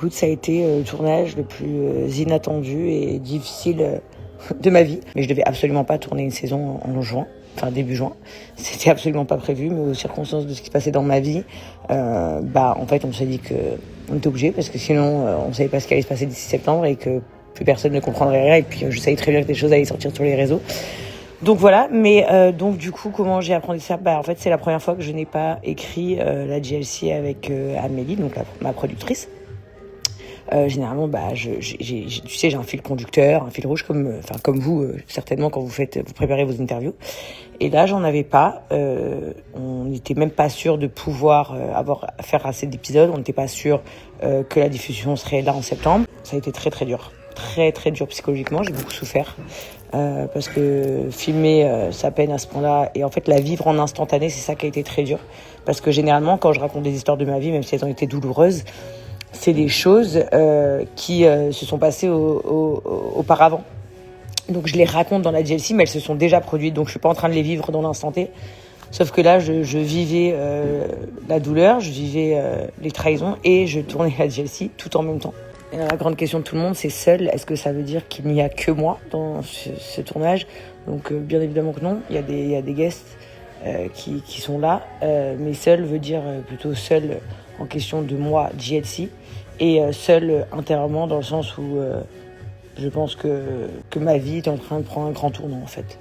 Écoute, ça a été le tournage le plus inattendu et difficile de ma vie. Mais je devais absolument pas tourner une saison en juin, enfin début juin. C'était absolument pas prévu, mais aux circonstances de ce qui se passait dans ma vie, en fait, on s'est dit qu'on était obligé parce que sinon, on savait pas ce qui allait se passer d'ici septembre et que plus personne ne comprendrait rien. Et puis, je savais très bien que des choses allaient sortir sur les réseaux. Donc voilà, mais donc du coup, comment j'ai appris ça ? En fait, c'est la première fois que je n'ai pas écrit la JLC avec Amélie, donc ma productrice. Généralement, tu sais, j'ai un fil conducteur, un fil rouge comme vous, certainement quand vous préparez vos interviews. Et là, j'en avais pas. On n'était même pas sûr de pouvoir faire assez d'épisodes. On n'était pas sûr que la diffusion serait là en septembre. Ça a été très très dur, très très dur psychologiquement. J'ai beaucoup souffert parce que filmer sa peine à ce point-là et en fait la vivre en instantané, c'est ça qui a été très dur. Parce que généralement, quand je raconte des histoires de ma vie, même si elles ont été douloureuses, c'est des choses qui se sont passées auparavant. Donc je les raconte dans la JLC, mais elles se sont déjà produites, donc je suis pas en train de les vivre dans l'instant T. Sauf que là, je vivais la douleur, je vivais les trahisons et je tournais la JLC tout en même temps. Et la grande question de tout le monde, c'est seul. Est-ce que ça veut dire qu'il n'y a que moi dans ce tournage ? Donc bien évidemment que non. Il y a des guests qui sont là, mais seul veut dire plutôt seul en question de moi, JLC, et seul intérieurement dans le sens où je pense que ma vie est en train de prendre un grand tournant en fait.